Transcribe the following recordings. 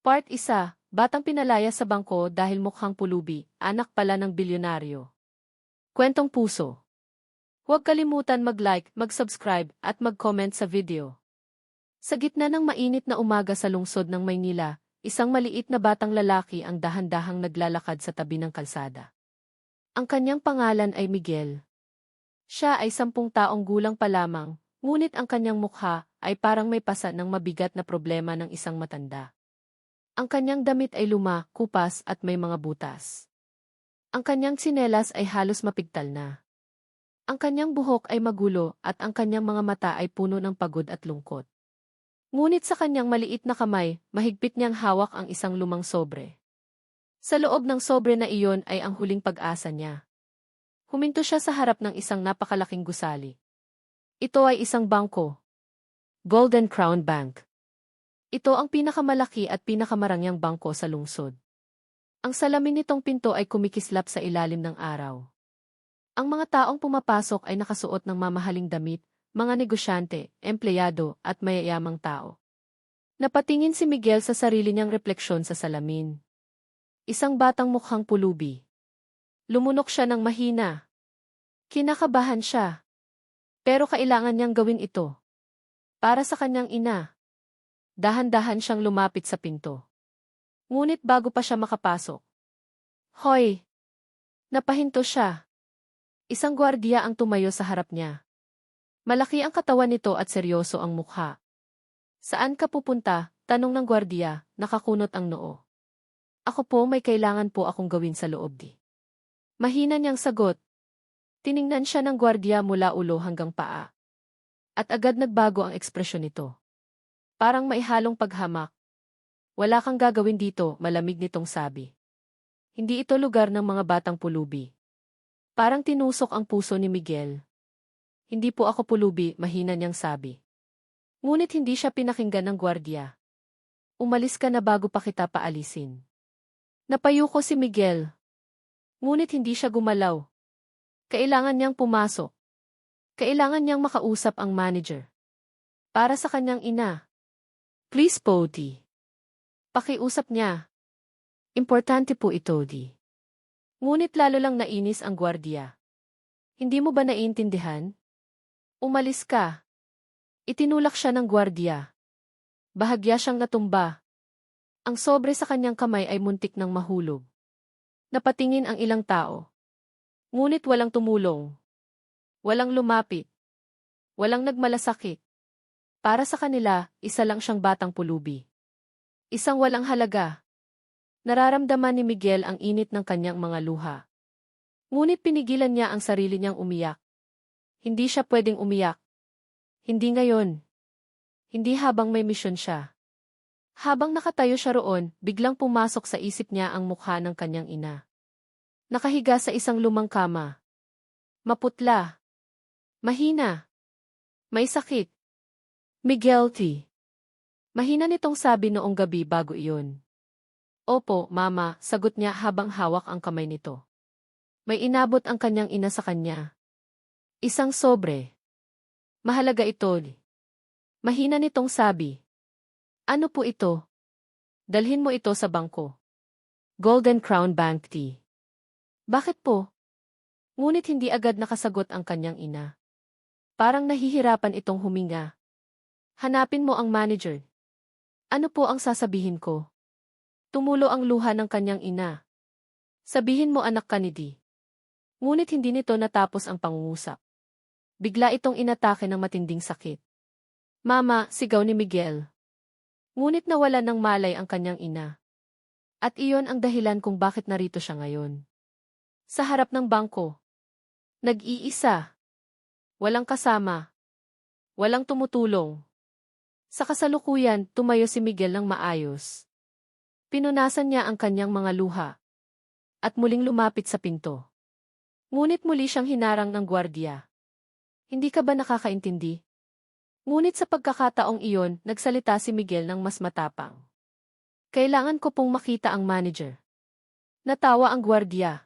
Part 1, Batang pinalaya sa bangko dahil mukhang pulubi, anak pala ng bilyonaryo. Kwentong puso. Huwag kalimutan mag-like, mag-subscribe, at mag-comment sa video. Sa gitna ng mainit na umaga sa lungsod ng Maynila, isang maliit na batang lalaki ang dahan-dahang naglalakad sa tabi ng kalsada. Ang kanyang pangalan ay Miguel. Siya ay 10 taong gulang pa lamang, ngunit ang kanyang mukha ay parang may pasa ng mabigat na problema ng isang matanda. Ang kanyang damit ay luma, kupas at may mga butas. Ang kanyang tsinelas ay halos mapigtal na. Ang kanyang buhok ay magulo at ang kanyang mga mata ay puno ng pagod at lungkot. Ngunit sa kanyang maliit na kamay, mahigpit niyang hawak ang isang lumang sobre. Sa loob ng sobre na iyon ay ang huling pag-asa niya. Huminto siya sa harap ng isang napakalaking gusali. Ito ay isang bangko. Golden Crown Bank. Ito ang pinakamalaki at pinakamarangyang bangko sa lungsod. Ang salamin nitong pinto ay kumikislap sa ilalim ng araw. Ang mga taong pumapasok ay nakasuot ng mamahaling damit, mga negosyante, empleyado, at mayayamang tao. Napatingin si Miguel sa sarili niyang refleksyon sa salamin. Isang batang mukhang pulubi. Lumunok siya ng mahina. Kinakabahan siya. Pero kailangan niyang gawin ito. Para sa kanyang ina. Dahan-dahan siyang lumapit sa pinto. Ngunit bago pa siya makapasok. Hoy! Napahinto siya. Isang gwardiya ang tumayo sa harap niya. Malaki ang katawan nito at seryoso ang mukha. Saan ka pupunta? Tanong ng gwardiya, nakakunot ang noo. Ako po, may kailangan po akong gawin sa loob di. Mahina niyang sagot. Tiningnan siya ng gwardiya mula ulo hanggang paa. At agad nagbago ang ekspresyon nito. Parang maihalong paghamak. Wala kang gagawin dito, malamig nitong sabi. Hindi ito lugar ng mga batang pulubi. Parang tinusok ang puso ni Miguel. Hindi po ako pulubi, mahina niyang sabi. Ngunit hindi siya pinakinggan ng gwardiya. Umalis ka na bago pa kita paalisin. Napayuko si Miguel. Ngunit hindi siya gumalaw. Kailangan niyang pumasok. Kailangan niyang makausap ang manager. Para sa kanyang ina. Please po, di. Pakiusap niya. Importante po ito, di. Ngunit lalo lang nainis ang gwardiya. Hindi mo ba naiintindihan? Umalis ka. Itinulak siya ng gwardiya. Bahagya siyang natumba. Ang sobre sa kanyang kamay ay muntik ng mahulog. Napatingin ang ilang tao. Ngunit walang tumulong. Walang lumapit. Walang nagmalasakit. Para sa kanila, isa lang siyang batang pulubi. Isang walang halaga. Nararamdaman ni Miguel ang init ng kanyang mga luha. Ngunit pinigilan niya ang sarili niyang umiyak. Hindi siya pwedeng umiyak. Hindi ngayon. Hindi habang may misyon siya. Habang nakatayo siya roon, biglang pumasok sa isip niya ang mukha ng kanyang ina. Nakahiga sa isang lumang kama. Maputla. Mahina. May sakit. Miguel T. Mahina nitong sabi noong gabi bago iyon. Opo, mama, sagot niya habang hawak ang kamay nito. May inabot ang kanyang ina sa kanya. Isang sobre. Mahalaga ito. Mahina nitong sabi. Ano po ito? Dalhin mo ito sa bangko. Golden Crown Bank T. Bakit po? Ngunit hindi agad nakasagot ang kanyang ina. Parang nahihirapan itong huminga. Hanapin mo ang manager. Ano po ang sasabihin ko? Tumulo ang luha ng kanyang ina. Sabihin mo anak ka ni Di. Ngunit hindi nito natapos ang pangungusap. Bigla itong inatake ng matinding sakit. Mama, sigaw ni Miguel. Ngunit nawalan ng malay ang kanyang ina. At iyon ang dahilan kung bakit narito siya ngayon. Sa harap ng bangko. Nag-iisa. Walang kasama. Walang tumutulong. Sa kasalukuyan, tumayo si Miguel ng maayos. Pinunasan niya ang kanyang mga luha. At muling lumapit sa pinto. Ngunit muli siyang hinarang ng gwardiya. Hindi ka ba nakakaintindi? Ngunit sa pagkakataong iyon, nagsalita si Miguel ng mas matapang. Kailangan ko pong makita ang manager. Natawa ang gwardiya.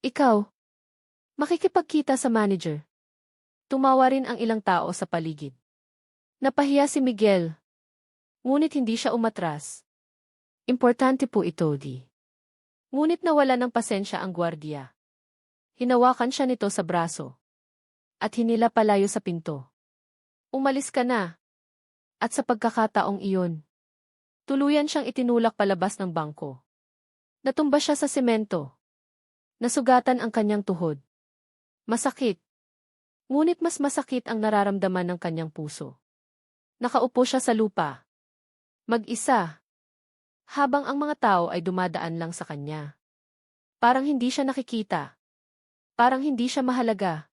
Ikaw? Makikipagkita sa manager? Tumawa rin ang ilang tao sa paligid. Napahiya si Miguel. Ngunit hindi siya umatras. Importante po ito, di. Ngunit nawala ng pasensya ang gwardiya. Hinawakan siya nito sa braso. At hinila palayo sa pinto. Umalis ka na. At sa pagkakataong iyon, tuluyan siyang itinulak palabas ng bangko. Natumba siya sa semento. Nasugatan ang kanyang tuhod. Masakit. Ngunit mas masakit ang nararamdaman ng kanyang puso. Nakaupo siya sa lupa. Mag-isa. Habang ang mga tao ay dumadaan lang sa kanya. Parang hindi siya nakikita. Parang hindi siya mahalaga.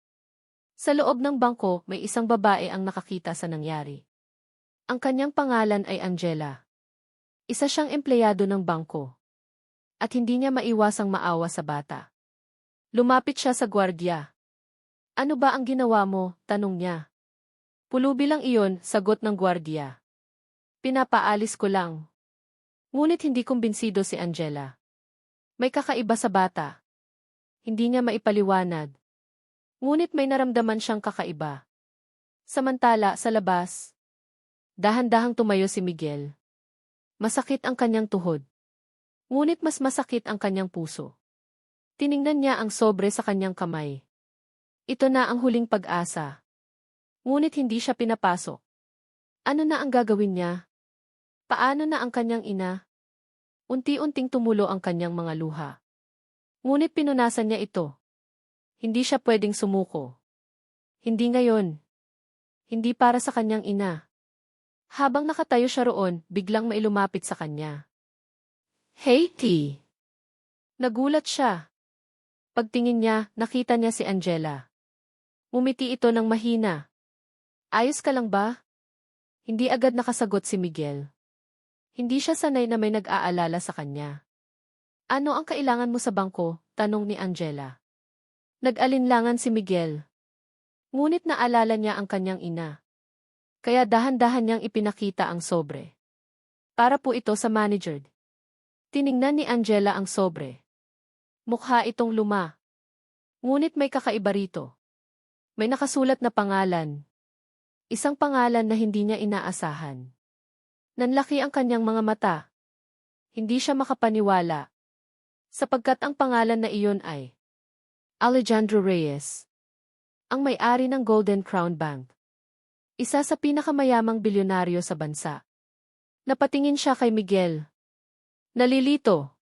Sa loob ng bangko, may isang babae ang nakakita sa nangyari. Ang kanyang pangalan ay Angela. Isa siyang empleyado ng bangko. At hindi niya maiwasang maawa sa bata. Lumapit siya sa gwardiya. Ano ba ang ginawa mo? Tanong niya. Pulubi lang iyon, sagot ng gwardiya. Pinapaalis ko lang. Ngunit hindi kumbinsido si Angela. May kakaiba sa bata. Hindi niya maipaliwanag. Ngunit may naramdaman siyang kakaiba. Samantala, sa labas, dahan-dahang tumayo si Miguel. Masakit ang kanyang tuhod. Ngunit mas masakit ang kanyang puso. Tiningnan niya ang sobre sa kanyang kamay. Ito na ang huling pag-asa. Ngunit hindi siya pinapasok. Ano na ang gagawin niya? Paano na ang kanyang ina? Unti-unting tumulo ang kanyang mga luha. Ngunit pinunasan niya ito. Hindi siya pwedeng sumuko. Hindi ngayon. Hindi para sa kanyang ina. Habang nakatayo siya roon, biglang may lumapit sa kanya. Hey, T. Nagulat siya. Pagtingin niya, nakita niya si Angela. Umiti ito ng mahina. Ayos ka lang ba? Hindi agad nakasagot si Miguel. Hindi siya sanay na may nag-aalala sa kanya. Ano ang kailangan mo sa bangko? Tanong ni Angela. Nag-alinlangan si Miguel. Ngunit naalala niya ang kanyang ina. Kaya dahan-dahan niyang ipinakita ang sobre. Para po ito sa manager. Tiningnan ni Angela ang sobre. Mukha itong luma. Ngunit may kakaiba rito. May nakasulat na pangalan. Isang pangalan na hindi niya inaasahan. Nanlaki ang kanyang mga mata. Hindi siya makapaniwala. Sapagkat ang pangalan na iyon ay Alejandro Reyes. Ang may-ari ng Golden Crown Bank. Isa sa pinakamayamang bilyonaryo sa bansa. Napatingin siya kay Miguel. Nalilito.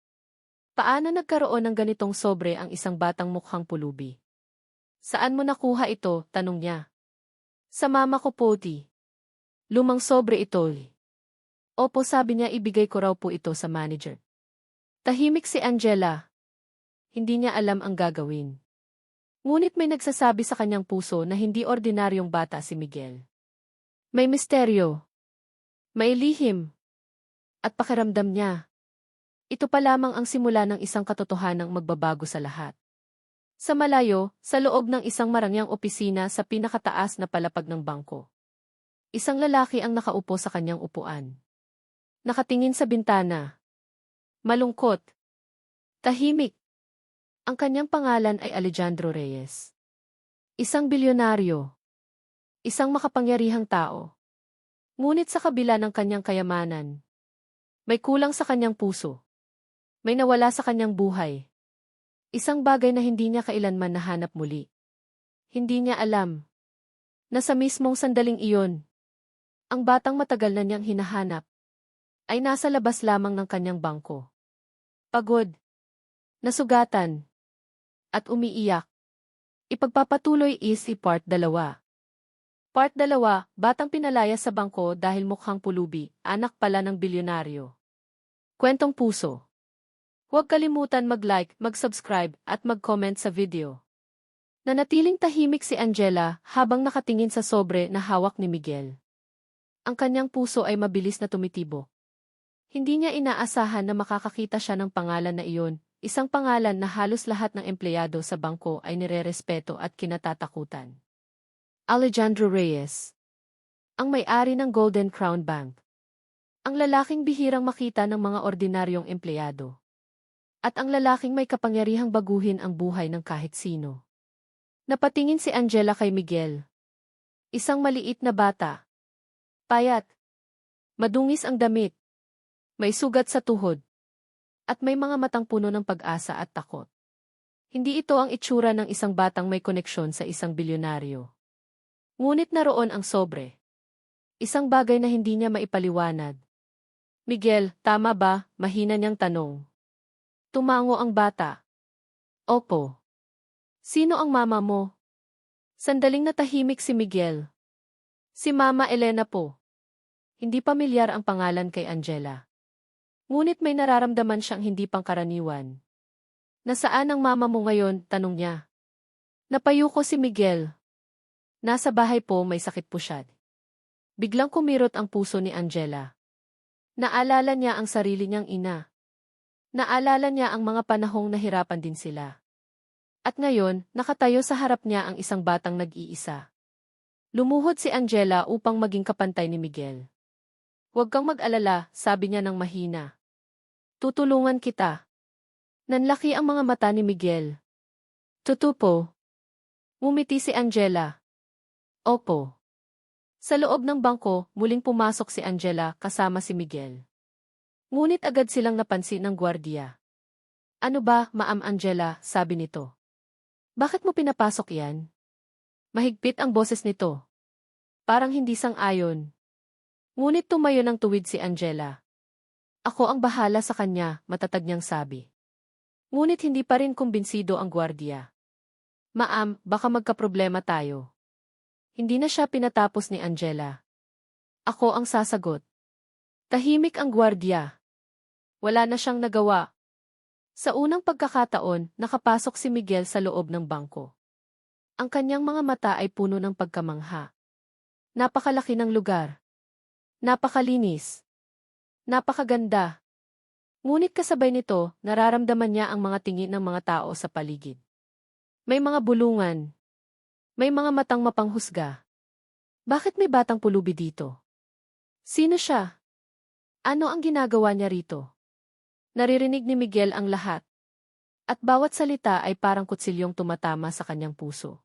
Paano nagkaroon ng ganitong sobre ang isang batang mukhang pulubi? Saan mo nakuha ito? Tanong niya. Sa mama ko po, di. Lumang sobre ito. Opo, sabi niya, ibigay ko raw po ito sa manager. Tahimik si Angela. Hindi niya alam ang gagawin. Ngunit may nagsasabi sa kanyang puso na hindi ordinaryong bata si Miguel. May misteryo. May lihim. At pakiramdam niya. Ito pa lamang ang simula ng isang katotohanang magbabago sa lahat. Sa malayo, sa loob ng isang marangyang opisina sa pinakataas na palapag ng bangko. Isang lalaki ang nakaupo sa kanyang upuan. Nakatingin sa bintana. Malungkot. Tahimik. Ang kanyang pangalan ay Alejandro Reyes. Isang bilyonaryo. Isang makapangyarihang tao. Ngunit sa kabila ng kanyang kayamanan, may kulang sa kanyang puso. May nawala sa kanyang buhay. Isang bagay na hindi niya kailanman nahanap muli. Hindi niya alam na sa mismong sandaling iyon, ang batang matagal na niyang hinahanap ay nasa labas lamang ng kanyang bangko. Pagod, nasugatan, at umiiyak. Ipagpapatuloy is Part 2. Part 2, batang pinalaya sa bangko dahil mukhang pulubi, anak pala ng bilyonaryo. Kwentong puso. Huwag kalimutan mag-like, mag-subscribe, at mag-comment sa video. Nanatiling tahimik si Angela habang nakatingin sa sobre na hawak ni Miguel. Ang kanyang puso ay mabilis na tumitibok. Hindi niya inaasahan na makakakita siya ng pangalan na iyon, isang pangalan na halos lahat ng empleyado sa bangko ay nirerespeto at kinatatakutan. Alejandro Reyes. Ang may-ari ng Golden Crown Bank. Ang lalaking bihirang makita ng mga ordinaryong empleyado. At ang lalaking may kapangyarihang baguhin ang buhay ng kahit sino. Napatingin si Angela kay Miguel. Isang maliit na bata. Payat. Madungis ang damit. May sugat sa tuhod. At may mga matang puno ng pag-asa at takot. Hindi ito ang itsura ng isang batang may koneksyon sa isang bilyonaryo. Ngunit naroon ang sobre. Isang bagay na hindi niya maipaliwanag. Miguel, tama ba? Mahina niyang tanong. Tumango ang bata. Opo. Sino ang mama mo? Sandaling natahimik si Miguel. Si Mama Elena po. Hindi pamilyar ang pangalan kay Angela. Ngunit may nararamdaman siyang hindi pangkaraniwan. Nasaan ang mama mo ngayon? Tanong niya. Napayuko si Miguel. Nasa bahay po, may sakit po siya. Biglang kumirot ang puso ni Angela. Naalala niya ang sarili niyang ina. Naalala niya ang mga panahong nahirapan din sila. At ngayon, nakatayo sa harap niya ang isang batang nag-iisa. Lumuhod si Angela upang maging kapantay ni Miguel. Huwag kang mag-alala, sabi niya ng mahina. Tutulungan kita. Nanlaki ang mga mata ni Miguel. Tutupo. Ngumiti si Angela. Opo. Sa loob ng bangko, muling pumasok si Angela kasama si Miguel. Ngunit agad silang napansin ng gwardiya. Ano ba, Ma'am Angela, sabi nito. Bakit mo pinapasok yan? Mahigpit ang boses nito. Parang hindi sang-ayon. Ngunit tumayo ng tuwid si Angela. Ako ang bahala sa kanya, matatag niyang sabi. Ngunit hindi pa rin kumbinsido ang gwardiya. Ma'am, baka magkaproblema tayo. Hindi na siya pinatapos ni Angela. Ako ang sasagot. Tahimik ang gwardiya. Wala na siyang nagawa. Sa unang pagkakataon, nakapasok si Miguel sa loob ng bangko. Ang kanyang mga mata ay puno ng pagkamangha. Napakalaki ng lugar. Napakalinis. Napakaganda. Ngunit kasabay nito, nararamdaman niya ang mga tingin ng mga tao sa paligid. May mga bulungan. May mga matang mapanghusga. Bakit may batang pulubi dito? Sino siya? Ano ang ginagawa niya rito? Naririnig ni Miguel ang lahat. At bawat salita ay parang kutsilyong tumatama sa kanyang puso.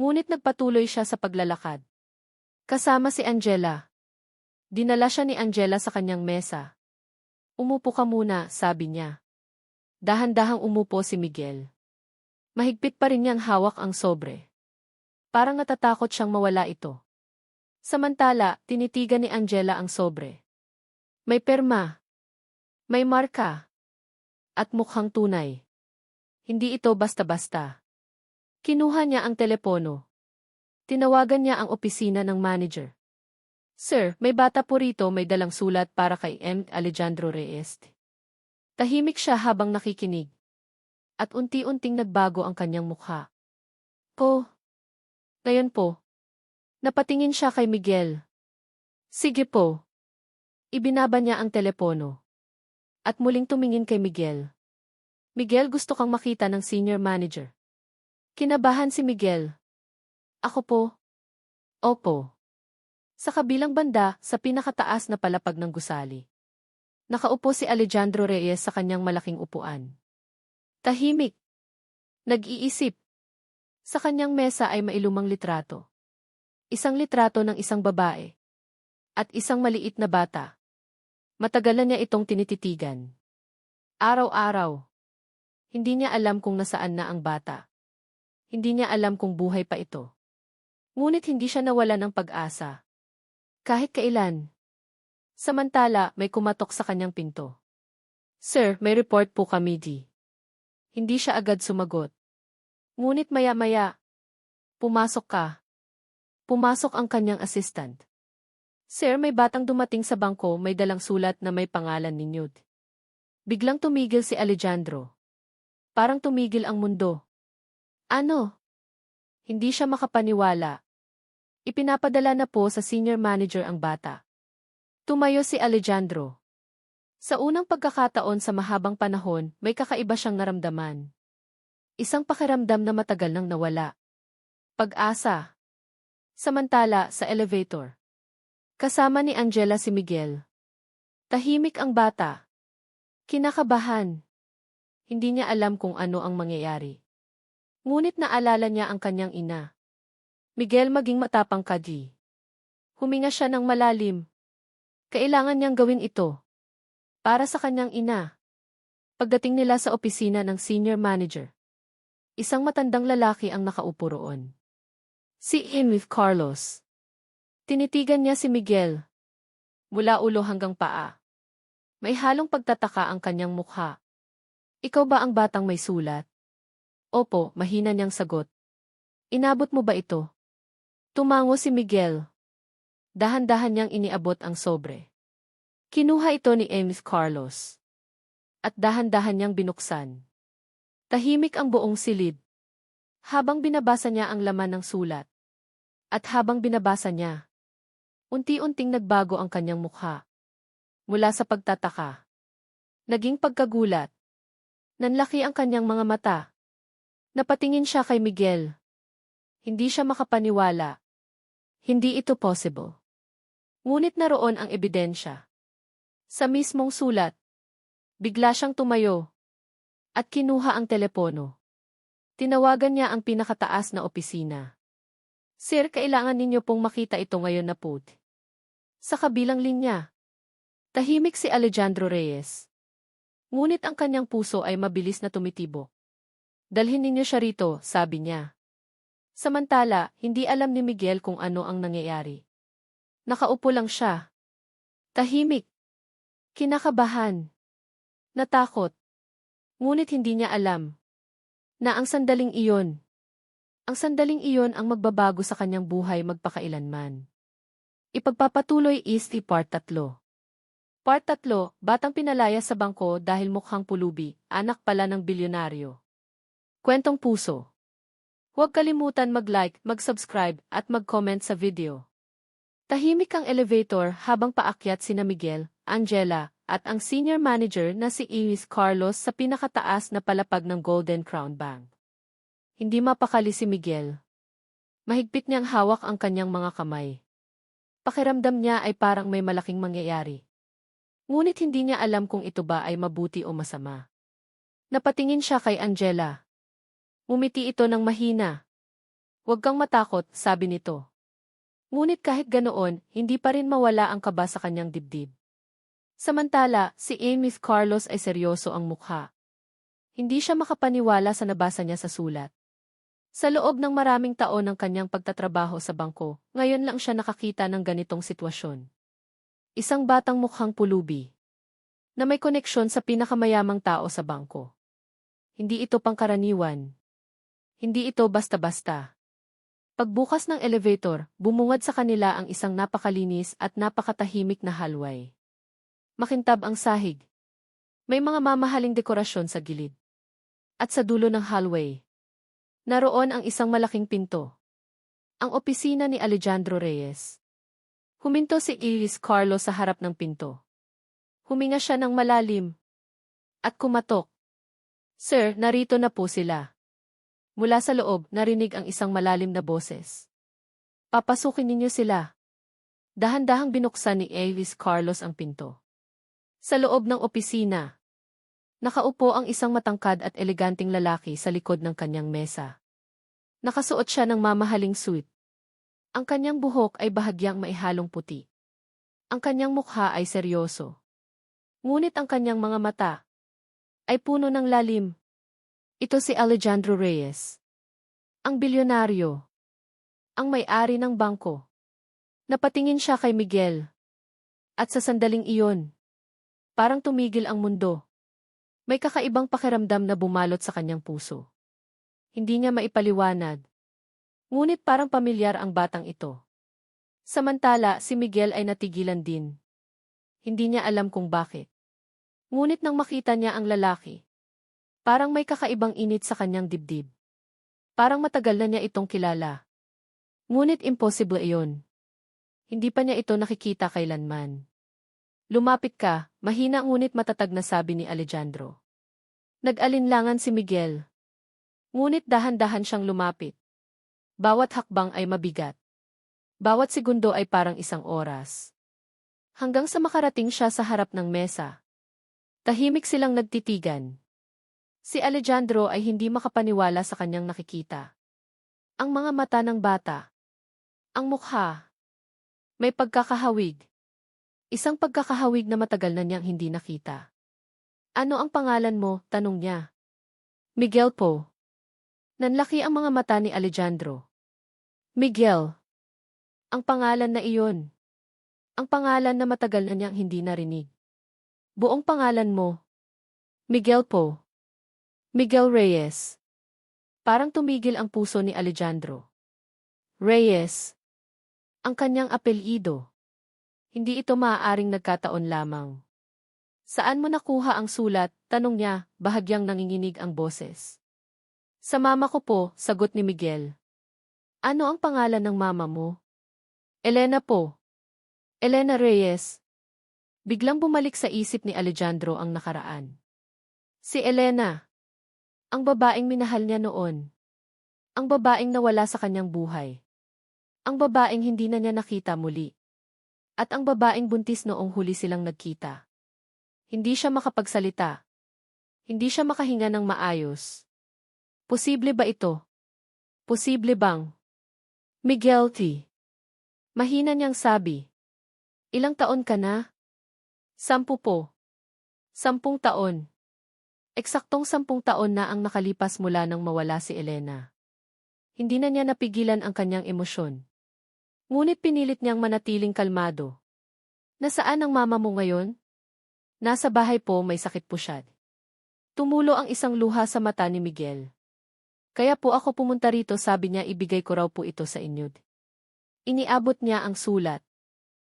Ngunit nagpatuloy siya sa paglalakad. Kasama si Angela. Dinala siya ni Angela sa kanyang mesa. Umupo ka muna, sabi niya. Dahan-dahang umupo si Miguel. Mahigpit pa rin niyang hawak ang sobre. Parang natatakot siyang mawala ito. Samantala, tinitigan ni Angela ang sobre. May perma. May marka. At mukhang tunay. Hindi ito basta-basta. Kinuha niya ang telepono. Tinawagan niya ang opisina ng manager. Sir, may bata po rito, may dalang sulat para kay M. Alejandro Reyes. Tahimik siya habang nakikinig. At unti-unting nagbago ang kanyang mukha. Po. Ngayon po. Napatingin siya kay Miguel. Sige po. Ibinaba niya ang telepono. At muling tumingin kay Miguel. Miguel, gusto kang makita ng senior manager. Kinabahan si Miguel. Ako po. Opo. Sa kabilang banda, sa pinakataas na palapag ng gusali. Nakaupo si Alejandro Reyes sa kanyang malaking upuan. Tahimik. Nag-iisip. Sa kanyang mesa ay mailumang litrato. Isang litrato ng isang babae. At isang maliit na bata. Matagal na niya itong tinititigan. Araw-araw. Hindi niya alam kung nasaan na ang bata. Hindi niya alam kung buhay pa ito. Ngunit hindi siya nawala ng pag-asa. Kahit kailan. Samantala, may kumatok sa kanyang pinto. Sir, may report po kami di. Hindi siya agad sumagot. Ngunit maya-maya. Pumasok ka. Pumasok ang kanyang assistant. Sir, may batang dumating sa bangko, may dalang sulat na may pangalan ni Nude. Biglang tumigil si Alejandro. Parang tumigil ang mundo. Ano? Hindi siya makapaniwala. Ipinapadala na po sa senior manager ang bata. Tumayo si Alejandro. Sa unang pagkakataon sa mahabang panahon, may kakaiba siyang naramdaman. Isang pakiramdam na matagal nang nawala. Pag-asa. Samantala, sa elevator. Kasama ni Angela si Miguel. Tahimik ang bata. Kinakabahan. Hindi niya alam kung ano ang mangyayari. Ngunit naalala niya ang kanyang ina. Miguel, maging matapang ka di. Huminga siya ng malalim. Kailangan niyang gawin ito. Para sa kanyang ina. Pagdating nila sa opisina ng senior manager, isang matandang lalaki ang nakaupo roon. Si Enrique Carlos. Tinitigan niya si Miguel. Mula ulo hanggang paa. May halong pagtataka ang kanyang mukha. Ikaw ba ang batang may sulat? Opo, mahina niyang sagot. Inabot mo ba ito? Tumango si Miguel. Dahan-dahan niyang iniabot ang sobre. Kinuha ito ni Enrique Carlos. At dahan-dahan niyang binuksan. Tahimik ang buong silid. Habang binabasa niya ang laman ng sulat. At habang binabasa niya, unti-unting nagbago ang kanyang mukha. Mula sa pagtataka, naging pagkagulat. Nanlaki ang kanyang mga mata. Napatingin siya kay Miguel. Hindi siya makapaniwala. Hindi ito possible. Ngunit naroon ang ebidensya. Sa mismong sulat, bigla siyang tumayo at kinuha ang telepono. Tinawagan niya ang pinakataas na opisina. Sir, kailangan ninyo pong makita ito ngayon na po. Sa kabilang linya, tahimik si Alejandro Reyes. Ngunit ang kanyang puso ay mabilis na tumitibok. Dalhin ninyo siya rito, sabi niya. Samantala, hindi alam ni Miguel kung ano ang nangyayari. Nakaupo lang siya. Tahimik. Kinakabahan. Natakot. Ngunit hindi niya alam na ang sandaling iyon ang magbabago sa kanyang buhay magpakailanman. Ipagpapatuloy East Part 3. Part 3, batang pinalaya sa bangko dahil mukhang pulubi, anak pala ng bilyonaryo. Kwentong puso. Huwag kalimutan mag-like, mag-subscribe, at mag-comment sa video. Tahimik ang elevator habang paakyat sina Miguel, Angela, at ang senior manager na si Enrique Carlos sa pinakataas na palapag ng Golden Crown Bank. Hindi mapakali si Miguel. Mahigpit niyang hawak ang kanyang mga kamay. Pakiramdam niya ay parang may malaking mangyayari. Ngunit hindi niya alam kung ito ba ay mabuti o masama. Napatingin siya kay Angela. Ngumiti ito ng mahina. Huwag kang matakot, sabi nito. Ngunit kahit ganoon, hindi pa rin mawala ang kaba sa kanyang dibdib. Samantala, si Enrique Carlos ay seryoso ang mukha. Hindi siya makapaniwala sa nabasa niya sa sulat. Sa loob ng maraming taon ng kanyang pagtatrabaho sa bangko, ngayon lang siya nakakita ng ganitong sitwasyon. Isang batang mukhang pulubi na may koneksyon sa pinakamayamang tao sa bangko. Hindi ito pangkaraniwan. Hindi ito basta-basta. Pagbukas ng elevator, bumungad sa kanila ang isang napakalinis at napakatahimik na hallway. Makintab ang sahig. May mga mamahaling dekorasyon sa gilid. At sa dulo ng hallway, naroon ang isang malaking pinto. Ang opisina ni Alejandro Reyes. Huminto si Enrique Carlos sa harap ng pinto. Huminga siya ng malalim. At kumatok. Sir, narito na po sila. Mula sa loob, narinig ang isang malalim na boses. Papasukin ninyo sila. Dahan-dahang binuksan ni Enrique Carlos ang pinto. Sa loob ng opisina, nakaupo ang isang matangkad at eleganting lalaki sa likod ng kanyang mesa. Nakasuot siya ng mamahaling suit. Ang kanyang buhok ay bahagyang maihalong puti. Ang kanyang mukha ay seryoso. Ngunit ang kanyang mga mata ay puno ng lalim. Ito si Alejandro Reyes. Ang bilyonaryo. Ang may-ari ng bangko. Napatingin siya kay Miguel. At sa sandaling iyon, parang tumigil ang mundo. May kakaibang pakiramdam na bumalot sa kanyang puso. Hindi niya maipaliwanag. Ngunit parang pamilyar ang batang ito. Samantala, si Miguel ay natigilan din. Hindi niya alam kung bakit. Ngunit nang makita niya ang lalaki, parang may kakaibang init sa kanyang dibdib. Parang matagal na niya itong kilala. Ngunit imposible iyon. Hindi pa niya ito nakikita kailanman. Lumapit ka, mahina ngunit matatag na sabi ni Alejandro. Nag-alinlangan si Miguel. Ngunit dahan-dahan siyang lumapit. Bawat hakbang ay mabigat. Bawat segundo ay parang isang oras. Hanggang sa makarating siya sa harap ng mesa. Tahimik silang nagtitigan. Si Alejandro ay hindi makapaniwala sa kanyang nakikita. Ang mga mata ng bata. Ang mukha. May pagkakahawig. Isang pagkakahawig na matagal na niyang hindi nakita. Ano ang pangalan mo? Tanong niya. Miguel po. Nanlaki ang mga mata ni Alejandro. Miguel. Ang pangalan na iyon. Ang pangalan na matagal na niyang hindi narinig. Buong pangalan mo. Miguel po. Miguel Reyes. Parang tumigil ang puso ni Alejandro. Reyes. Ang kanyang apelyido. Hindi ito maaaring nagkataon lamang. Saan mo nakuha ang sulat? Tanong niya, bahagyang nanginginig ang boses. Sa mama ko po, sagot ni Miguel. Ano ang pangalan ng mama mo? Elena po. Elena Reyes. Biglang bumalik sa isip ni Alejandro ang nakaraan. Si Elena. Ang babaeng minahal niya noon. Ang babaeng nawala sa kanyang buhay. Ang babaeng hindi na niya nakita muli. At ang babaeng buntis noong huli silang nagkita. Hindi siya makapagsalita. Hindi siya makahinga ng maayos. Posible ba ito? Posible bang? Miguel T. Mahina niyang sabi. Ilang taon ka na? 10 po. 10 taon. Eksaktong 10 taon na ang nakalipas mula nang mawala si Elena. Hindi na niya napigilan ang kanyang emosyon. Ngunit pinilit niyang manatiling kalmado. Nasaan ang mama mo ngayon? Nasa bahay po, may sakit po siya. Tumulo ang isang luha sa mata ni Miguel. Kaya po ako pumunta rito, sabi niya, ibigay ko raw po ito sa inyo. Iniabot niya ang sulat.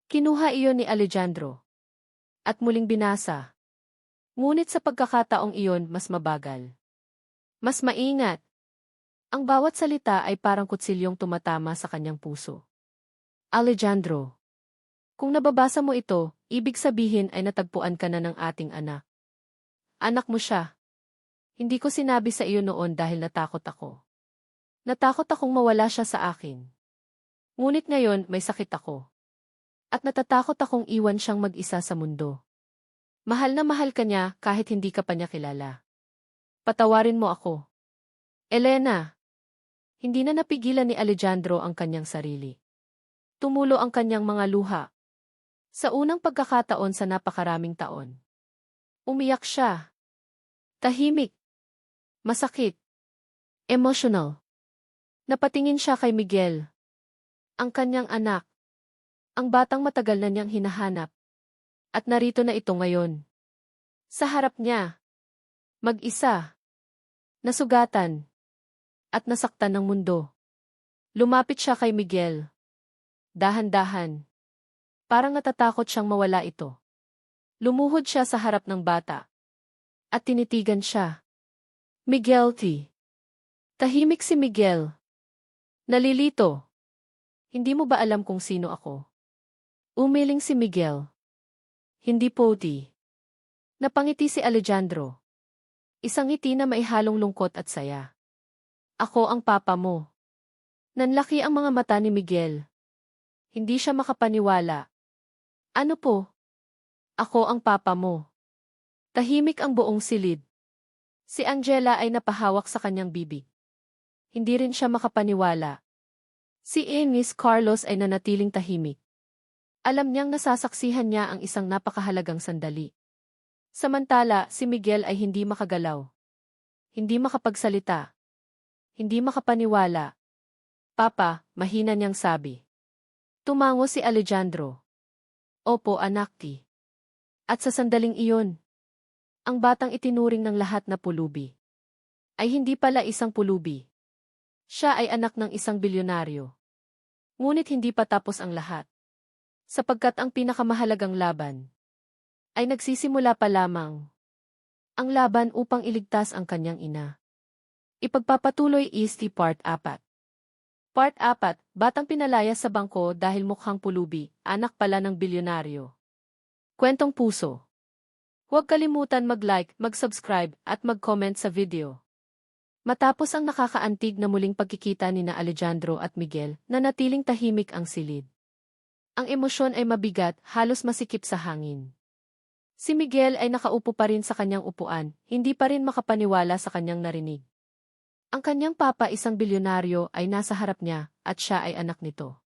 Kinuha iyon ni Alejandro. At muling binasa. Ngunit sa pagkakataong iyon, mas mabagal. Mas maingat. Ang bawat salita ay parang kutsilyong tumatama sa kanyang puso. Alejandro. Kung nababasa mo ito, ibig sabihin ay natagpuan ka na ng ating anak. Anak mo siya. Hindi ko sinabi sa iyo noon dahil natakot ako. Natakot akong mawala siya sa akin. Ngunit ngayon may sakit ako. At natatakot akong iwan siyang mag-isa sa mundo. Mahal na mahal ka niya kahit hindi ka pa niya kilala. Patawarin mo ako. Elena. Hindi na napigilan ni Alejandro ang kanyang sarili. Tumulo ang kanyang mga luha. Sa unang pagkakataon sa napakaraming taon. Umiyak siya. Tahimik. Masakit. Emotional. Napatingin siya kay Miguel. Ang kanyang anak. Ang batang matagal na niyang hinahanap. At narito na ito ngayon. Sa harap niya. Mag-isa. Nasugatan. At nasaktan ng mundo. Lumapit siya kay Miguel. Dahan-dahan. Parang natatakot siyang mawala ito. Lumuhod siya sa harap ng bata. At tinitigan siya. Miguel T. Tahimik si Miguel. Nalilito. Hindi mo ba alam kung sino ako? Umiling si Miguel. Hindi po T. Napangiti si Alejandro. Isang ngiti na maihalong lungkot at saya. Ako ang papa mo. Nanlaki ang mga mata ni Miguel. Hindi siya makapaniwala. Ano po? Ako ang papa mo. Tahimik ang buong silid. Si Angela ay napahawak sa kanyang bibig. Hindi rin siya makapaniwala. Si Miss Carlos ay nanatiling tahimik. Alam niyang nasasaksihan niya ang isang napakahalagang sandali. Samantala, si Miguel ay hindi makagalaw. Hindi makapagsalita. Hindi makapaniwala. Papa, mahina niyang sabi. Tumango si Alejandro. Opo, anak ti. At sa sandaling iyon, ang batang itinuring ng lahat na pulubi ay hindi pala isang pulubi. Siya ay anak ng isang bilyonaryo. Ngunit hindi pa tapos ang lahat. Sapagkat ang pinakamahalagang laban ay nagsisimula pa lamang. Ang laban upang iligtas ang kanyang ina. Ipagpapatuloy Easty Part 4. Part 4, batang pinalaya sa bangko dahil mukhang pulubi, anak pala ng bilyonaryo. Kwentong puso. Huwag kalimutan mag-like, mag-subscribe, at mag-comment sa video. Matapos ang nakakaantig na muling pagkikita nina Alejandro at Miguel, nanatiling tahimik ang silid. Ang emosyon ay mabigat, halos masikip sa hangin. Si Miguel ay nakaupo pa rin sa kanyang upuan, hindi pa rin makapaniwala sa kanyang narinig. Ang kanyang papa, isang bilyonaryo, ay nasa harap niya, at siya ay anak nito.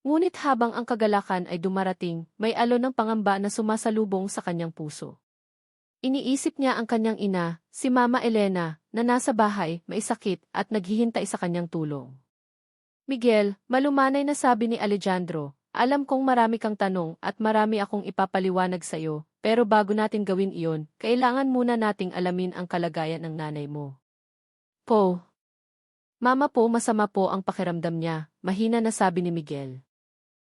Ngunit habang ang kagalakan ay dumarating, may alon ng pangamba na sumasalubong sa kanyang puso. Iniisip niya ang kanyang ina, si Mama Elena, na nasa bahay, may sakit at naghihintay sa kanyang tulong. Miguel, malumanay na sabi ni Alejandro, alam kong marami kang tanong at marami akong ipapaliwanag sa iyo, pero bago natin gawin iyon, kailangan muna nating alamin ang kalagayan ng nanay mo. Po. Mama po, masama po ang pakiramdam niya, mahina na sabi ni Miguel.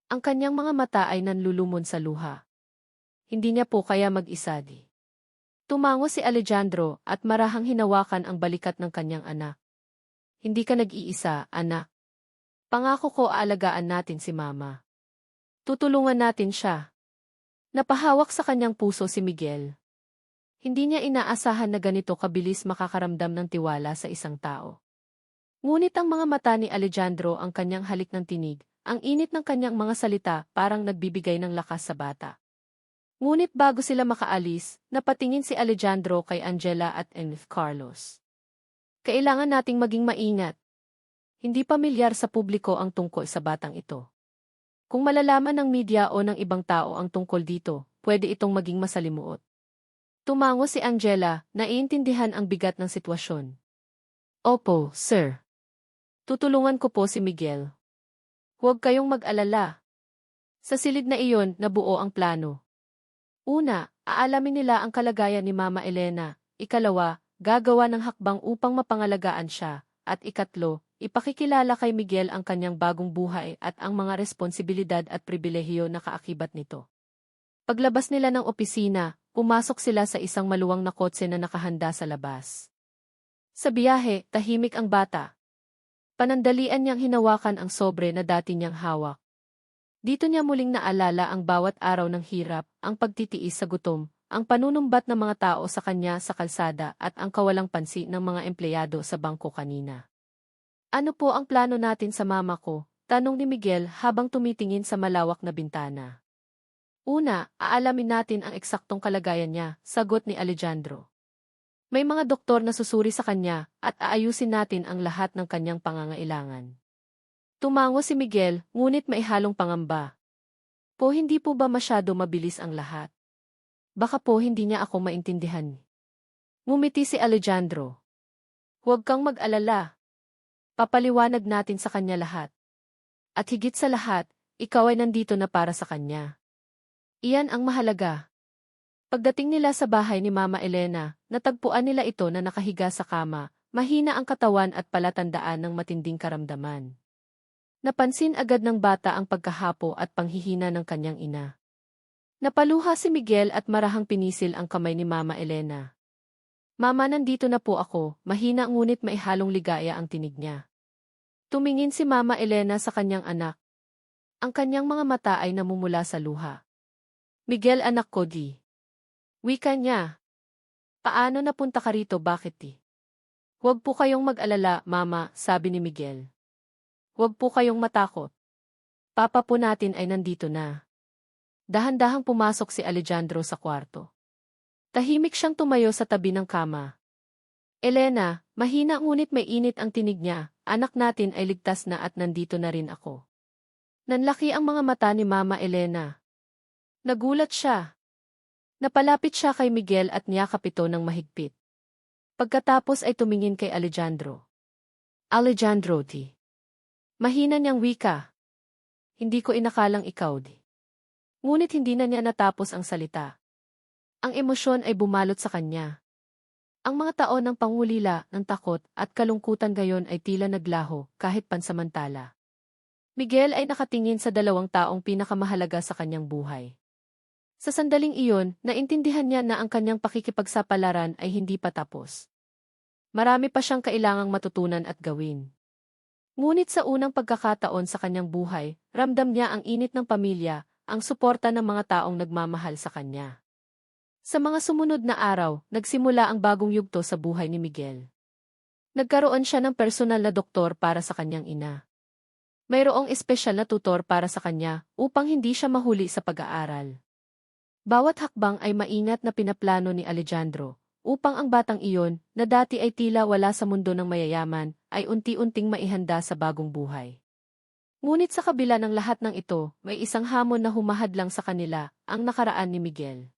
Ang kanyang mga mata ay nanlulumon sa luha. Hindi niya po kaya mag-isa di. Tumango si Alejandro at marahang hinawakan ang balikat ng kanyang anak. Hindi ka nag-iisa, anak. Pangako ko aalagaan natin si Mama. Tutulungan natin siya. Napahawak sa kanyang puso si Miguel. Hindi niya inaasahan na ganito kabilis makakaramdam ng tiwala sa isang tao. Ngunit ang mga mata ni Alejandro ang kanyang halik ng tinig, ang init ng kanyang mga salita parang nagbibigay ng lakas sa bata. Ngunit bago sila makaalis, napatingin si Alejandro kay Angela at Carlos. Kailangan nating maging maingat. Hindi pamilyar sa publiko ang tungkol sa batang ito. Kung malalaman ng media o ng ibang tao ang tungkol dito, pwede itong maging masalimuot. Tumango si Angela, naiintindihan ang bigat ng sitwasyon. Opo, sir. Tutulungan ko po si Miguel. Huwag kayong mag-alala. Sa silid na iyon, nabuo ang plano. Una, aalamin nila ang kalagayan ni Mama Elena. Ikalawa, gagawa ng hakbang upang mapangalagaan siya. At ikatlo, ipakikilala kay Miguel ang kanyang bagong buhay at ang mga responsibilidad at pribilehiyo na kaakibat nito. Paglabas nila ng opisina, pumasok sila sa isang maluwang na kotse na nakahanda sa labas. Sa biyahe, tahimik ang bata. Panandalian niyang hinawakan ang sobre na dati niyang hawak. Dito niya muling naalala ang bawat araw ng hirap, ang pagtitiis sa gutom, ang panunumbat ng mga tao sa kanya sa kalsada at ang kawalang pansin ng mga empleyado sa bangko kanina. Ano po ang plano natin sa mama ko? Tanong ni Miguel habang tumitingin sa malawak na bintana. Una, aalamin natin ang eksaktong kalagayan niya, sagot ni Alejandro. May mga doktor na susuri sa kanya at aayusin natin ang lahat ng kanyang pangangailangan. Tumango si Miguel, ngunit may halong pangamba. Po, hindi po ba masyado mabilis ang lahat? Baka po hindi niya ako maintindihan. Ngumiti si Alejandro. Huwag kang mag-alala. Papaliwanag natin sa kanya lahat. At higit sa lahat, ikaw ay nandito na para sa kanya. Iyan ang mahalaga. Pagdating nila sa bahay ni Mama Elena, natagpuan nila ito na nakahiga sa kama, mahina ang katawan at palatandaan ng matinding karamdaman. Napansin agad ng bata ang pagkahapo at panghihina ng kanyang ina. Napaluha si Miguel at marahang pinisil ang kamay ni Mama Elena. Mama, nandito na po ako, mahina ngunit may halong ligaya ang tinig niya. Tumingin si Mama Elena sa kanyang anak. Ang kanyang mga mata ay namumula sa luha. Miguel, anak ko di. Wika niya. Paano napunta ka rito, bakit di? Huwag po kayong mag-alala, Mama, sabi ni Miguel. Huwag po kayong matakot. Papa po natin ay nandito na. Dahan-dahang pumasok si Alejandro sa kwarto. Tahimik siyang tumayo sa tabi ng kama. Elena, mahina ngunit may init ang tinig niya, anak natin ay ligtas na at nandito na rin ako. Nanlaki ang mga mata ni Mama Elena. Nagulat siya. Napalapit siya kay Miguel at niyakap ito ng mahigpit. Pagkatapos ay tumingin kay Alejandro. Alejandro, di. Mahina niyang wika. Hindi ko inakalang ikaw, di. Ngunit hindi na niya natapos ang salita. Ang emosyon ay bumalot sa kanya. Ang mga taon ng pangulila, ng takot at kalungkutan gayon ay tila naglaho kahit pansamantala. Miguel ay nakatingin sa dalawang taong pinakamahalaga sa kanyang buhay. Sa sandaling iyon, naintindihan niya na ang kanyang pakikipagsapalaran ay hindi pa tapos. Marami pa siyang kailangang matutunan at gawin. Ngunit sa unang pagkakataon sa kanyang buhay, ramdam niya ang init ng pamilya, ang suporta ng mga taong nagmamahal sa kanya. Sa mga sumunod na araw, nagsimula ang bagong yugto sa buhay ni Miguel. Nagkaroon siya ng personal na doktor para sa kanyang ina. Mayroong espesyal na tutor para sa kanya upang hindi siya mahuli sa pag-aaral. Bawat hakbang ay maingat na pinaplano ni Alejandro, upang ang batang iyon, na dati ay tila wala sa mundo ng mayayaman, ay unti-unting maihanda sa bagong buhay. Ngunit sa kabila ng lahat ng ito, may isang hamon na humahadlang sa kanila, ang nakaraan ni Miguel.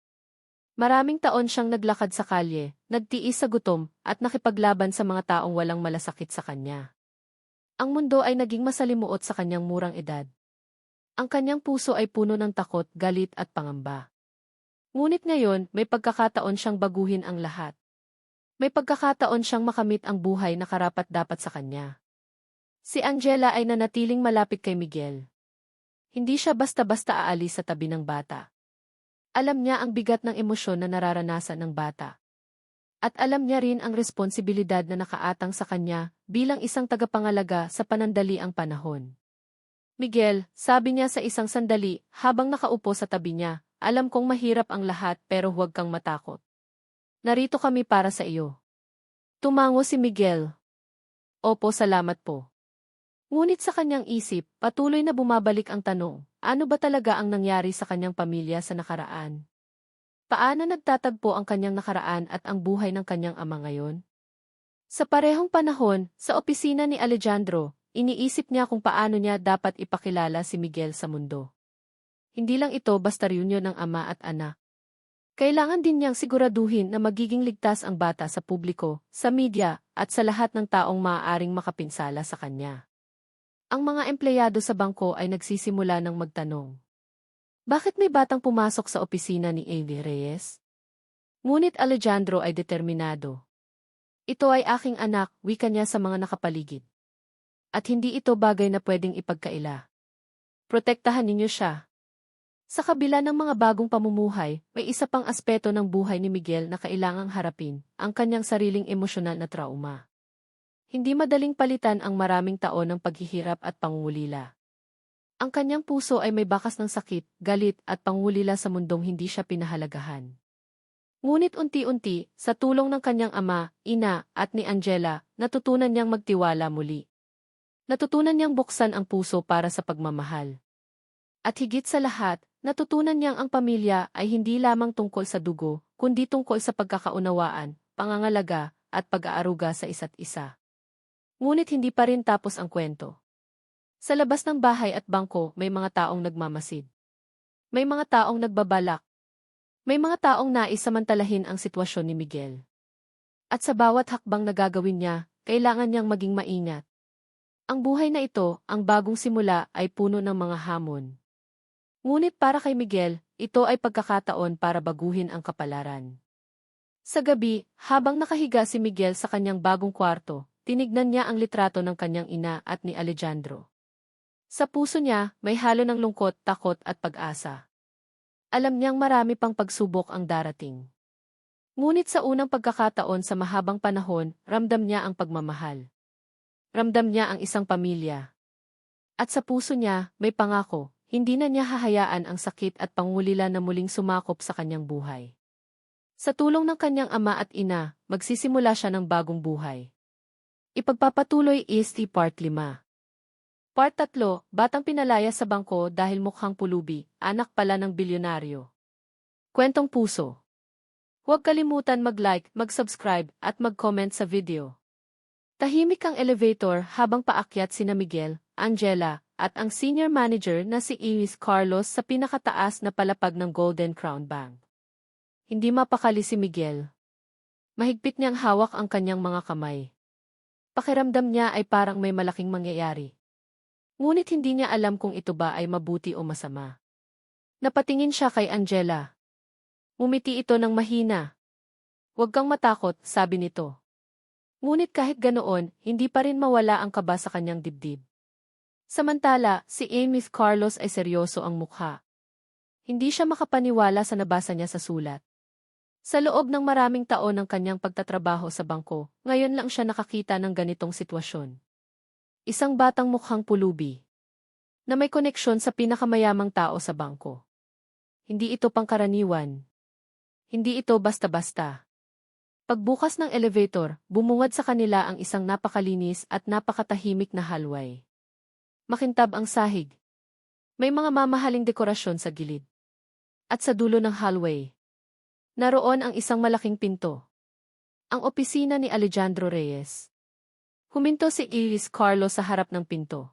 Maraming taon siyang naglakad sa kalye, nagtiis sa gutom, at nakipaglaban sa mga taong walang malasakit sa kanya. Ang mundo ay naging masalimuot sa kanyang murang edad. Ang kanyang puso ay puno ng takot, galit at pangamba. Ngunit ngayon, may pagkakataon siyang baguhin ang lahat. May pagkakataon siyang makamit ang buhay na karapat-dapat sa kanya. Si Angela ay nanatiling malapit kay Miguel. Hindi siya basta-basta aalis sa tabi ng bata. Alam niya ang bigat ng emosyon na nararanasan ng bata. At alam niya rin ang responsibilidad na nakaatang sa kanya bilang isang tagapangalaga sa panandaliang panahon. Miguel, sabi niya sa isang sandali habang nakaupo sa tabi niya, alam kong mahirap ang lahat pero huwag kang matakot. Narito kami para sa iyo. Tumango si Miguel. Opo, salamat po. Ngunit sa kanyang isip, patuloy na bumabalik ang tanong, ano ba talaga ang nangyari sa kanyang pamilya sa nakaraan? Paano nagtatagpo ang kanyang nakaraan at ang buhay ng kanyang ama ngayon? Sa parehong panahon, sa opisina ni Alejandro, iniisip niya kung paano niya dapat ipakilala si Miguel sa mundo. Hindi lang ito basta reunion ng ama at anak. Kailangan din niyang siguraduhin na magiging ligtas ang bata sa publiko, sa media, at sa lahat ng taong maaaring makapinsala sa kanya. Ang mga empleyado sa bangko ay nagsisimula ng magtanong. Bakit may batang pumasok sa opisina ni A.V. Reyes? Ngunit Alejandro ay determinado. Ito ay aking anak, wika niya sa mga nakapaligid. At hindi ito bagay na pwedeng ipagkaila. Protektahan ninyo siya. Sa kabila ng mga bagong pamumuhay, may isa pang aspeto ng buhay ni Miguel na kailangang harapin, ang kanyang sariling emosyonal na trauma. Hindi madaling palitan ang maraming taon ng paghihirap at pangungulila. Ang kanyang puso ay may bakas ng sakit, galit at pangungulila sa mundong hindi siya pinahalagahan. Ngunit unti-unti, sa tulong ng kanyang ama, ina, at ni Angela, natutunan niyang magtiwala muli. Natutunan niyang buksan ang puso para sa pagmamahal. At higit sa lahat, natutunan niyang ang pamilya ay hindi lamang tungkol sa dugo, kundi tungkol sa pagkakaunawaan, pangangalaga, at pag-aaruga sa isa't isa. Ngunit hindi pa rin tapos ang kwento. Sa labas ng bahay at bangko, may mga taong nagmamasid. May mga taong nagbabalak. May mga taong nais samantalahin ang sitwasyon ni Miguel. At sa bawat hakbang na gagawin niya, kailangan niyang maging maingat. Ang buhay na ito, ang bagong simula, ay puno ng mga hamon. Ngunit para kay Miguel, ito ay pagkakataon para baguhin ang kapalaran. Sa gabi, habang nakahiga si Miguel sa kanyang bagong kwarto, tinignan niya ang litrato ng kanyang ina at ni Alejandro. Sa puso niya, may halo ng lungkot, takot at pag-asa. Alam niyang marami pang pagsubok ang darating. Ngunit sa unang pagkakataon sa mahabang panahon, ramdam niya ang pagmamahal. Ramdam niya ang isang pamilya. At sa puso niya, may pangako, hindi na niya hahayaan ang sakit at pangulila na muling sumakop sa kanyang buhay. Sa tulong ng kanyang ama at ina, magsisimula siya ng bagong buhay. Ipagpapatuloy EST Part 5. Part 3, Batang pinalaya sa bangko dahil mukhang pulubi, anak pala ng bilyonaryo. Kwentong puso. Huwag kalimutan mag-like, mag-subscribe, at mag-comment sa video. Tahimik ang elevator habang paakyat sina Miguel, Angela, at ang senior manager na si Iris Carlos sa pinakataas na palapag ng Golden Crown Bank. Hindi mapakali si Miguel. Mahigpit niyang hawak ang kanyang mga kamay. Pakiramdam niya ay parang may malaking mangyayari. Ngunit hindi niya alam kung ito ba ay mabuti o masama. Napatingin siya kay Angela. Ngumiti ito ng mahina. Huwag kang matakot, sabi nito. Ngunit kahit ganoon, hindi pa rin mawala ang kaba sa kanyang dibdib. Samantala, si Amy Carlos ay seryoso ang mukha. Hindi siya makapaniwala sa nabasa niya sa sulat. Sa loob ng maraming taon ng kanyang pagtatrabaho sa bangko, ngayon lang siya nakakita ng ganitong sitwasyon. Isang batang mukhang pulubi, na may koneksyon sa pinakamayamang tao sa bangko. Hindi ito pangkaraniwan. Hindi ito basta-basta. Pagbukas ng elevator, bumungad sa kanila ang isang napakalinis at napakatahimik na hallway. Makintab ang sahig. May mga mamahaling dekorasyon sa gilid. At sa dulo ng hallway, naroon ang isang malaking pinto. Ang opisina ni Alejandro Reyes. Huminto si Iris Carlos sa harap ng pinto.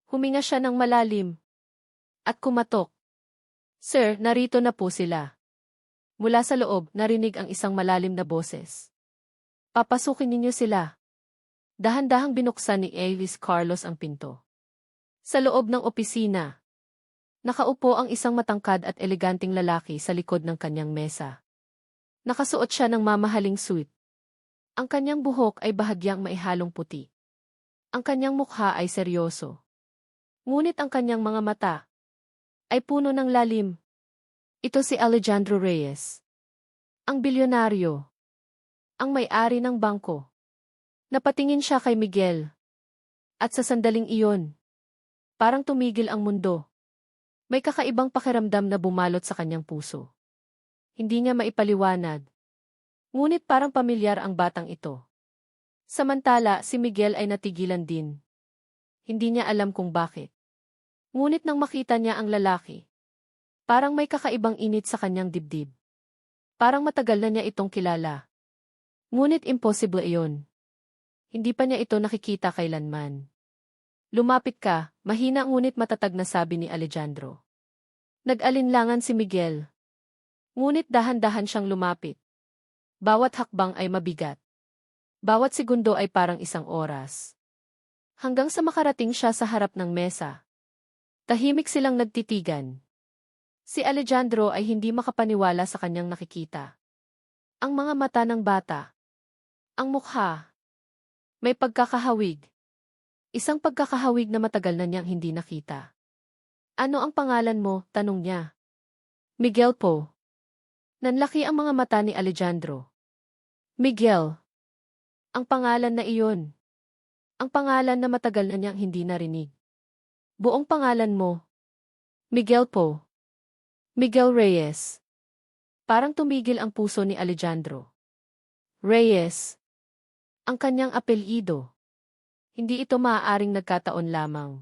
Huminga siya ng malalim. At kumatok. Sir, narito na po sila. Mula sa loob, narinig ang isang malalim na boses. Papasukin ninyo sila. Dahan-dahang binuksan ni Elvis Carlos ang pinto. Sa loob ng opisina, nakaupo ang isang matangkad at eleganteng lalaki sa likod ng kanyang mesa. Nakasuot siya ng mamahaling suit. Ang kanyang buhok ay bahagyang maihalong puti. Ang kanyang mukha ay seryoso. Ngunit ang kanyang mga mata ay puno ng lalim. Ito si Alejandro Reyes. Ang bilyonaryo. Ang may-ari ng bangko. Napatingin siya kay Miguel. At sa sandaling iyon, parang tumigil ang mundo. May kakaibang pakiramdam na bumalot sa kanyang puso. Hindi niya maipaliwanag. Ngunit parang pamilyar ang batang ito. Samantala, si Miguel ay natigilan din. Hindi niya alam kung bakit. Ngunit nang makita niya ang lalaki, parang may kakaibang init sa kanyang dibdib. Parang matagal na niya itong kilala. Ngunit imposible iyon. Hindi pa niya ito nakikita kailanman. Lumapit ka, mahina ngunit matatag na sabi ni Alejandro. Nag-alinlangan si Miguel. Ngunit dahan-dahan siyang lumapit. Bawat hakbang ay mabigat. Bawat segundo ay parang isang oras. Hanggang sa makarating siya sa harap ng mesa. Tahimik silang nagtitigan. Si Alejandro ay hindi makapaniwala sa kanyang nakikita. Ang mga mata ng bata. Ang mukha. May pagkakahawig. Isang pagkakahawig na matagal na niyang hindi nakita. Ano ang pangalan mo? Tanong niya. Miguel po. Nanlaki ang mga mata ni Alejandro. Miguel. Ang pangalan na iyon. Ang pangalan na matagal na niyang hindi narinig. Buong pangalan mo. Miguel po. Miguel Reyes. Parang tumigil ang puso ni Alejandro. Reyes. Ang kanyang apelyido. Hindi ito maaaring nagkataon lamang.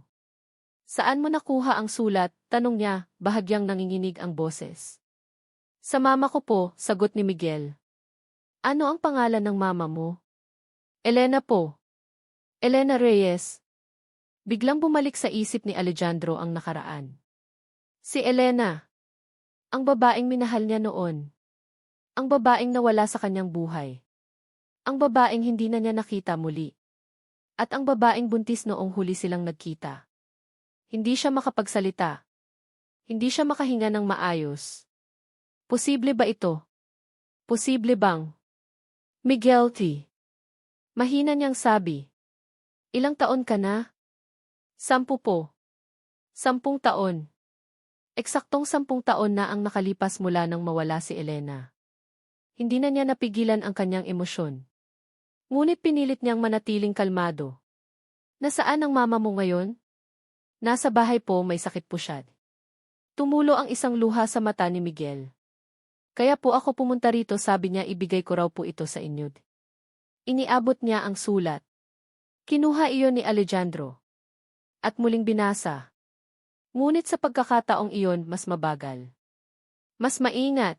Saan mo nakuha ang sulat? Tanong niya, bahagyang nanginginig ang boses. Sa mama ko po, sagot ni Miguel. Ano ang pangalan ng mama mo? Elena po. Elena Reyes. Biglang bumalik sa isip ni Alejandro ang nakaraan. Si Elena. Ang babaeng minahal niya noon. Ang babaeng nawala sa kanyang buhay. Ang babaeng hindi na niya nakita muli. At ang babaeng buntis noong huli silang nagkita. Hindi siya makapagsalita. Hindi siya makahinga ng maayos. Posible ba ito? Posible bang? Miguel T. Mahina niyang sabi. Ilang taon ka na? 10 po. 10 taon. Eksaktong 10 taon na ang nakalipas mula nang mawala si Elena. Hindi na niya napigilan ang kanyang emosyon. Ngunit pinilit niyang manatiling kalmado. Nasaan ang mama mo ngayon? Nasa bahay po, may sakit po siya. Tumulo ang isang luha sa mata ni Miguel. Kaya po ako pumunta rito, sabi niya, ibigay ko raw po ito sa inyo. Iniabot niya ang sulat. Kinuha iyon ni Alejandro. At muling binasa. Ngunit sa pagkakataong iyon, mas mabagal. Mas maingat.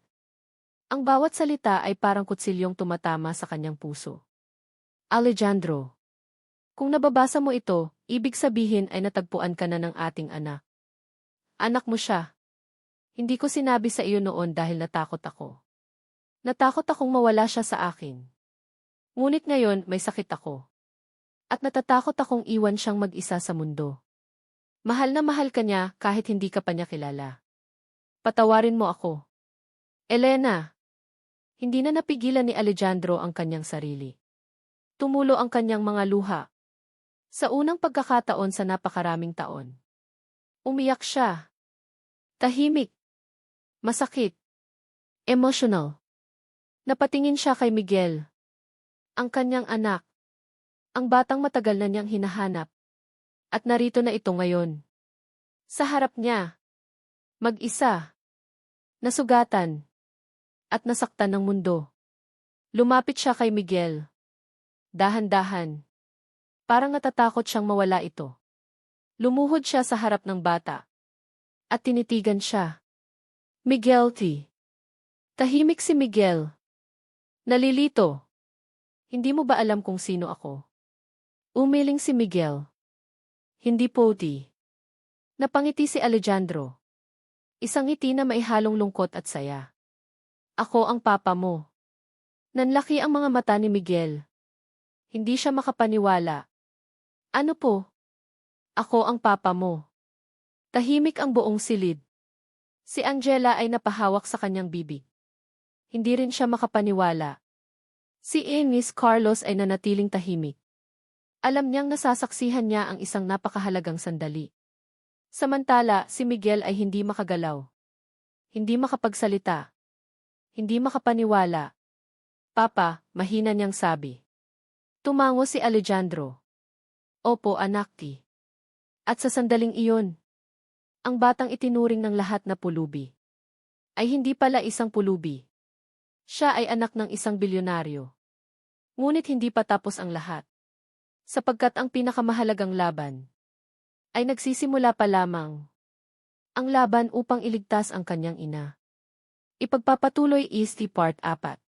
Ang bawat salita ay parang kutsilyong tumatama sa kanyang puso. Alejandro. Kung nababasa mo ito, ibig sabihin ay natagpuan ka na ng ating anak. Anak mo siya. Hindi ko sinabi sa iyo noon dahil natakot ako. Natakot akong mawala siya sa akin. Ngunit ngayon may sakit ako. At natatakot akong iwan siyang mag-isa sa mundo. Mahal na mahal ka niya kahit hindi ka pa niya kilala. Patawarin mo ako. Elena. Hindi na napigilan ni Alejandro ang kanyang sarili. Tumulo ang kanyang mga luha. Sa unang pagkakataon sa napakaraming taon. Umiyak siya. Tahimik. Masakit. Emotional. Napatingin siya kay Miguel. Ang kanyang anak. Ang batang matagal na niyang hinahanap. At narito na ito ngayon. Sa harap niya. Mag-isa. Nasugatan. At nasaktan ng mundo. Lumapit siya kay Miguel. Dahan-dahan. Parang natatakot siyang mawala ito. Lumuhod siya sa harap ng bata. At tinitigan siya. Miguel T. Tahimik si Miguel. Nalilito. Hindi mo ba alam kung sino ako? Umiling si Miguel. Hindi po, T. Napangiti si Alejandro. Isang ngiti na maihalong lungkot at saya. Ako ang papa mo. Nanlaki ang mga mata ni Miguel. Hindi siya makapaniwala. Ano po? Ako ang papa mo. Tahimik ang buong silid. Si Angela ay napahawak sa kanyang bibig. Hindi rin siya makapaniwala. Si Miss Carlos ay nanatiling tahimik. Alam niyang nasasaksihan niya ang isang napakahalagang sandali. Samantala, si Miguel ay hindi makagalaw. Hindi makapagsalita. Hindi makapaniwala. Papa, mahina niyang sabi. Tumango si Alejandro. Opo, anak. At sa sandaling iyon, ang batang itinuring ng lahat na pulubi ay hindi pala isang pulubi. Siya ay anak ng isang bilyonaryo. Ngunit hindi pa tapos ang lahat. Sapagkat ang pinakamahalagang laban ay nagsisimula pa lamang. Ang laban upang iligtas ang kanyang ina. Ipagpapatuloy Part 4.